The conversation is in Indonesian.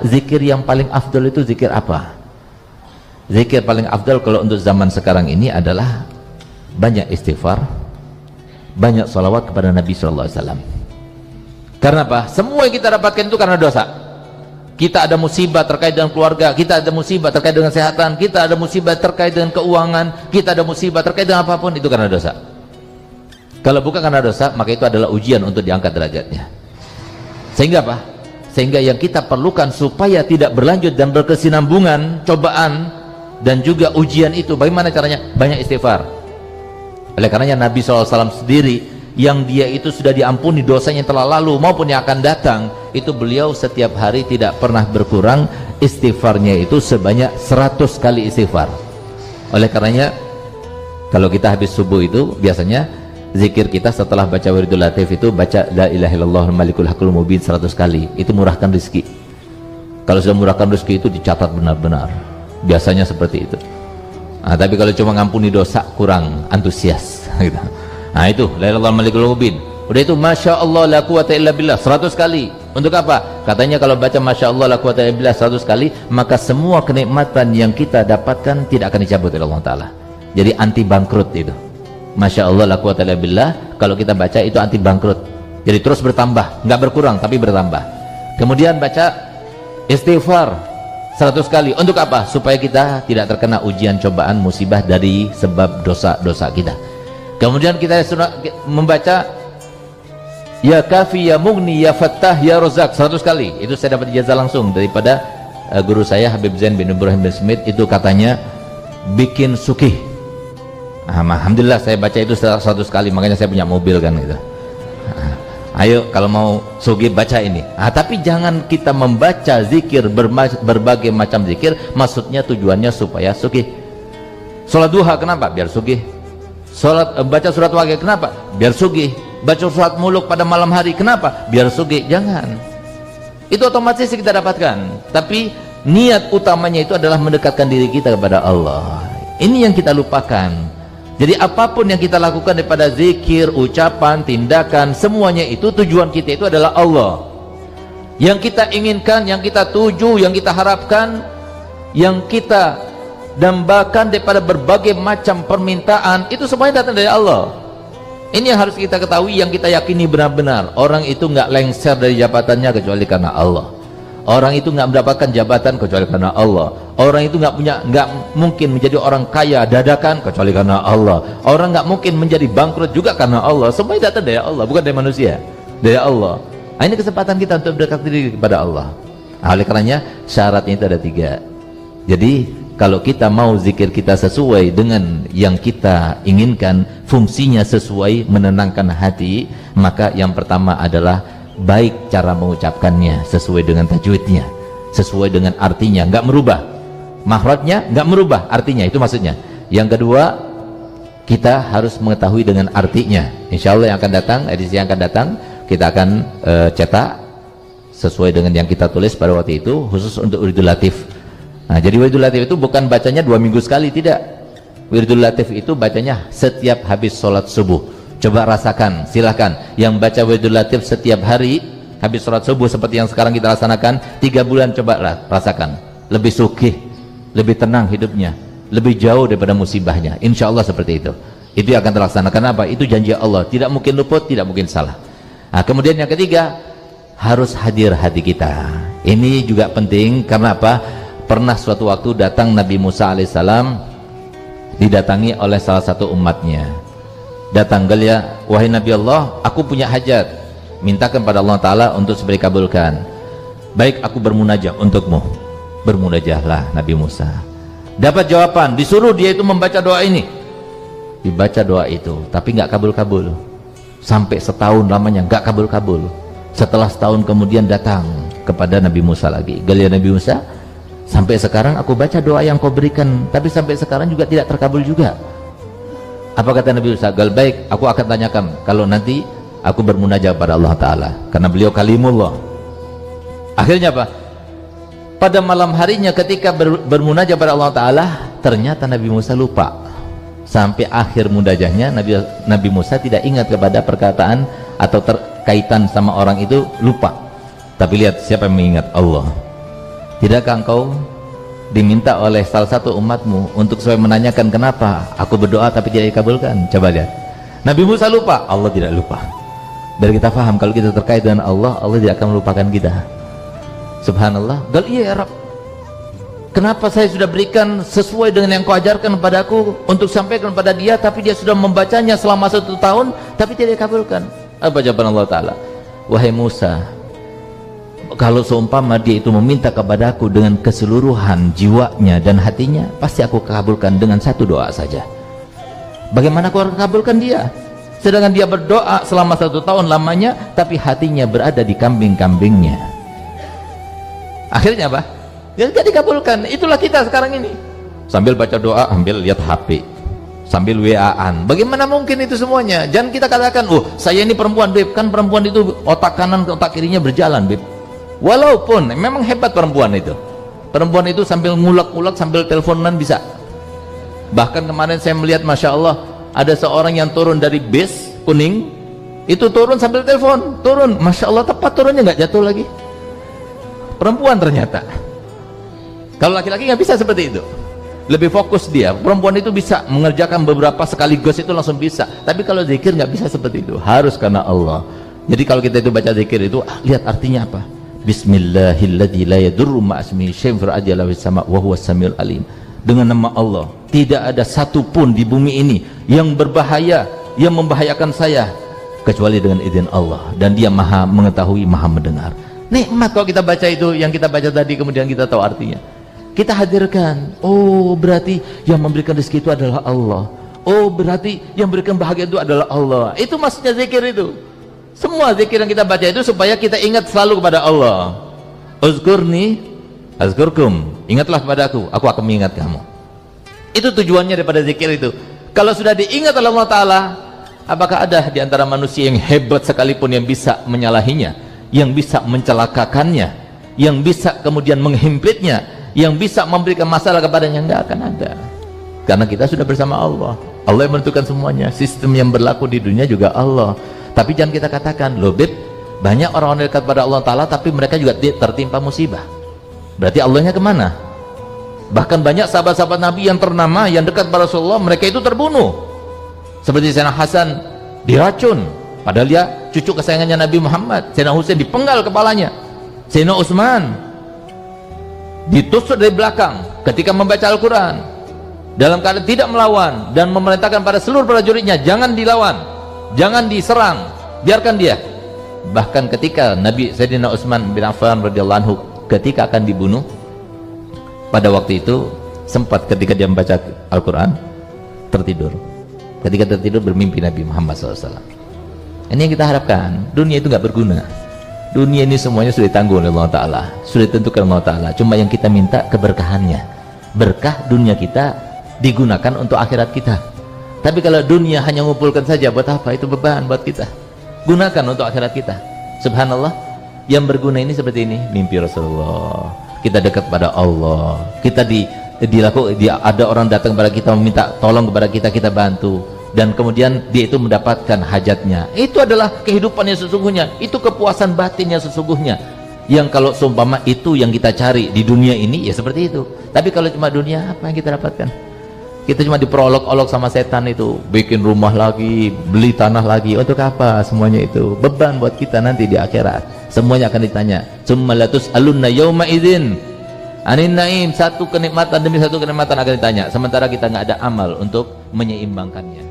Zikir yang paling afdol itu zikir apa? Zikir paling afdol kalau untuk zaman sekarang ini adalah banyak istighfar, banyak salawat kepada Nabi SAW. Karena apa? Semua yang kita dapatkan itu karena dosa. Kita ada musibah terkait dengan keluarga, kita ada musibah terkait dengan kesehatan, kita ada musibah terkait dengan keuangan, kita ada musibah terkait dengan apapun, itu karena dosa. Kalau bukan karena dosa, maka itu adalah ujian untuk diangkat derajatnya. Sehingga apa? Sehingga yang kita perlukan supaya tidak berlanjut dan berkesinambungan cobaan dan juga ujian itu, bagaimana caranya? Banyak istighfar. Oleh karenanya Nabi SAW sendiri yang dia itu sudah diampuni dosanya yang telah lalu maupun yang akan datang, itu beliau setiap hari tidak pernah berkurang istighfarnya itu sebanyak 100 kali istighfar. Oleh karenanya kalau kita habis subuh itu biasanya zikir kita setelah baca wiridul latif itu baca la ilaha illallah malikul haqqul mubin 100 kali. Itu murahkan rezeki. Kalau sudah murahkan rezeki itu dicatat benar-benar. Biasanya seperti itu. Nah, tapi kalau cuma ngampuni dosa kurang antusias gitu. Nah itu la ilaha illallah malikul mubin. Udah itu masya Allah la quwata illa billah 100 kali. Untuk apa? Katanya kalau baca masya Allah la quwata illa billah 100 kali, maka semua kenikmatan yang kita dapatkan tidak akan dicabut oleh Allah Ta'ala. Jadi anti bangkrut itu. Masya Allah la quwata illa billah, kalau kita baca itu anti bangkrut. Jadi terus bertambah, nggak berkurang tapi bertambah. Kemudian baca istighfar 100 kali. Untuk apa? Supaya kita tidak terkena ujian, cobaan, musibah dari sebab dosa-dosa kita. Kemudian kita membaca ya kafi ya mugni ya fattah ya rozak 100 kali. Itu saya dapat ijazah langsung daripada guru saya Habib Zain bin Ibrahim bin Smith. Itu katanya bikin sukih. Alhamdulillah saya baca itu 100 kali, makanya saya punya mobil kan gitu. Ayo kalau mau sugih baca ini. Tapi jangan kita membaca zikir berbagai macam zikir, maksudnya tujuannya supaya sugih. Sholat duha kenapa? Biar sugih. Baca surat Waqiah kenapa? Biar sugih. Baca surat Muluk pada malam hari kenapa? Biar sugih. Jangan. Itu otomatis kita dapatkan. Tapi niat utamanya itu adalah mendekatkan diri kita kepada Allah. Ini yang kita lupakan. Jadi apapun yang kita lakukan daripada zikir, ucapan, tindakan, semuanya itu tujuan kita itu adalah Allah. Yang kita inginkan, yang kita tuju, yang kita harapkan, yang kita dambakan daripada berbagai macam permintaan, itu semuanya datang dari Allah. Ini yang harus kita ketahui, yang kita yakini benar-benar. Orang itu nggak lengser dari jabatannya kecuali karena Allah. Orang itu nggak mendapatkan jabatan kecuali karena Allah. Orang itu nggak mungkin menjadi orang kaya dadakan kecuali karena Allah. Orang nggak mungkin menjadi bangkrut juga karena Allah. Semuanya datang dari Allah, bukan dari manusia, dari Allah. Nah, ini kesempatan kita untuk berdekat diri kepada Allah. Nah, oleh karenanya syaratnya itu ada 3. Jadi kalau kita mau zikir kita sesuai dengan yang kita inginkan, fungsinya sesuai menenangkan hati, maka yang pertama adalah baik cara mengucapkannya sesuai dengan tajwidnya, sesuai dengan artinya, nggak merubah makhrajnya, nggak merubah artinya, itu maksudnya. Yang kedua, kita harus mengetahui dengan artinya. Insya Allah yang akan datang, edisi yang akan datang, kita akan cetak sesuai dengan yang kita tulis pada waktu itu, khusus untuk wiridul latif. Nah, jadi wiridul latif itu bukan bacanya 2 minggu sekali, tidak. Wiridul latif itu bacanya setiap habis sholat subuh. Coba rasakan, silahkan yang baca wiridul latif setiap hari habis sholat subuh seperti yang sekarang kita laksanakan 3 bulan, coba rasakan, lebih sukih, lebih tenang hidupnya, lebih jauh daripada musibahnya. Insya Allah seperti itu. Itu yang akan terlaksanakan. Apa? Itu janji Allah, tidak mungkin luput, tidak mungkin salah. Nah, kemudian yang ketiga, harus hadir hati kita. Ini juga penting. Karena apa? Pernah suatu waktu datang Nabi Musa alaihissalam didatangi oleh salah satu umatnya. Datang dia, wahai Nabi Allah, aku punya hajat, mintakan pada Allah Ta'ala untuk segera kabulkan. Baik, aku bermunajah untukmu. Bermunajahlah Nabi Musa. Dapat jawaban, disuruh dia itu membaca doa ini. Dibaca doa itu, tapi nggak kabul-kabul. Sampai setahun lamanya nggak kabul-kabul. Setelah setahun kemudian datang kepada Nabi Musa lagi. Galia Nabi Musa, sampai sekarang aku baca doa yang kau berikan, tapi sampai sekarang juga tidak terkabul juga. Apa kata Nabi Musa? Gal baik, aku akan tanyakan kalau nanti aku bermunajat pada Allah Ta'ala, karena beliau kalimullah. Akhirnya apa? Pada malam harinya ketika bermunajat pada Allah Ta'ala, ternyata Nabi Musa lupa. Sampai akhir munajatnya Nabi Musa tidak ingat kepada perkataan atau terkaitan sama orang itu, lupa. Tapi lihat siapa yang mengingat? Allah. Tidakkah engkau diminta oleh salah satu umatmu untuk supaya menanyakan kenapa aku berdoa tapi tidak dikabulkan? Coba lihat. Nabi Musa lupa, Allah tidak lupa. Biar kita paham kalau kita terkait dengan Allah, Allah tidak akan melupakan kita. Subhanallah. Gal iya ya Rabb, kenapa saya sudah berikan sesuai dengan yang kau ajarkan kepadaku untuk sampaikan kepada dia, tapi dia sudah membacanya selama 1 tahun tapi tidak dikabulkan? Apa jawaban Allah Ta'ala? Wahai Musa, kalau seumpama dia itu meminta kepadaku dengan keseluruhan jiwanya dan hatinya, pasti aku kabulkan dengan 1 doa saja. Bagaimana aku akan kabulkan dia? Sedangkan dia berdoa selama 1 tahun lamanya, tapi hatinya berada di kambing-kambingnya. Akhirnya apa? Dia tidak dikabulkan. Itulah kita sekarang ini. Sambil baca doa, sambil lihat HP, sambil WA-an. Bagaimana mungkin itu semuanya? Jangan kita katakan, oh saya ini perempuan, Beb. Kan perempuan itu otak kanan ke otak kirinya berjalan, Beb. Walaupun memang hebat perempuan itu. Perempuan itu sambil ngulek-ngulek, sambil teleponan bisa. Bahkan kemarin saya melihat, Masya Allah, ada seorang yang turun dari bis kuning, itu turun sambil telepon, turun, Masya Allah, tepat turunnya, nggak jatuh lagi. Perempuan ternyata. Kalau laki-laki nggak bisa seperti itu, lebih fokus dia. Perempuan itu bisa mengerjakan beberapa sekaligus, itu langsung bisa. Tapi kalau zikir nggak bisa seperti itu, harus karena Allah. Jadi kalau kita itu baca zikir itu, lihat artinya apa. Bismillahilladzi la yadurru ma'asmihi syai'un fil ardi wala fis sama' wa huwas samiul alim. Dengan nama Allah, tidak ada satupun di bumi ini yang berbahaya, yang membahayakan saya, kecuali dengan izin Allah, dan dia maha mengetahui, maha mendengar. Nikmat kalau kita baca itu, yang kita baca tadi, kemudian kita tahu artinya, kita hadirkan, oh berarti yang memberikan rezeki itu adalah Allah, oh berarti yang memberikan bahagia itu adalah Allah. Itu maksudnya zikir itu. Semua zikir yang kita baca itu supaya kita ingat selalu kepada Allah. Uzkurni azkurkum, ingatlah kepadaku, aku akan mengingat kamu. Itu tujuannya daripada zikir itu. Kalau sudah diingat oleh Allah Ta'ala, apakah ada di antara manusia yang hebat sekalipun yang bisa menyalahinya, yang bisa mencelakakannya, yang bisa kemudian menghimpitnya, yang bisa memberikan masalah kepadanya? Enggak akan ada. Karena kita sudah bersama Allah. Allah yang menentukan semuanya. Sistem yang berlaku di dunia juga Allah. Tapi jangan kita katakan, loh Beb, banyak orang-orang dekat pada Allah Ta'ala tapi mereka juga tertimpa musibah. Berarti Allahnya kemana? Bahkan banyak sahabat-sahabat Nabi yang ternama, yang dekat pada Rasulullah, mereka itu terbunuh. Seperti Sayyidina Hasan diracun, padahal dia cucu kesayangannya Nabi Muhammad. Sayyidina Husain dipenggal kepalanya. Sayyidina Utsman ditusuk dari belakang ketika membaca Al-Quran, dalam keadaan tidak melawan, dan memerintahkan pada seluruh prajuritnya, jangan dilawan, jangan diserang, biarkan dia. Bahkan ketika Nabi Sayyidina Utsman bin Affan radhiyallahu anhu ketika akan dibunuh, pada waktu itu sempat ketika dia membaca Al-Quran tertidur. Ketika tertidur bermimpi Nabi Muhammad SAW. Ini yang kita harapkan. Dunia itu nggak berguna. Dunia ini semuanya sudah ditanggung oleh Allah Ta'ala, sudah ditentukan Allah Ta'ala. Cuma yang kita minta keberkahannya. Berkah dunia kita digunakan untuk akhirat kita. Tapi kalau dunia hanya mengumpulkan saja, buat apa? Itu beban buat kita. Gunakan untuk akhirat kita. Subhanallah. Yang berguna ini seperti ini, mimpi Rasulullah, kita dekat pada Allah, kita ada orang datang kepada kita meminta tolong kepada kita, kita bantu, dan kemudian dia itu mendapatkan hajatnya. Itu adalah kehidupan yang sesungguhnya, itu kepuasan batin yang sesungguhnya, yang kalau seumpama itu yang kita cari di dunia ini, ya seperti itu. Tapi kalau cuma dunia, apa yang kita dapatkan? Kita cuma diperolok-olok sama setan itu, bikin rumah lagi, beli tanah lagi, untuk apa semuanya itu? Beban buat kita nanti di akhirat. Semuanya akan ditanya. Tsumma latus'alunna yauma idzin 'anil na'im. Satu kenikmatan demi satu kenikmatan akan ditanya, sementara kita nggak ada amal untuk menyeimbangkannya.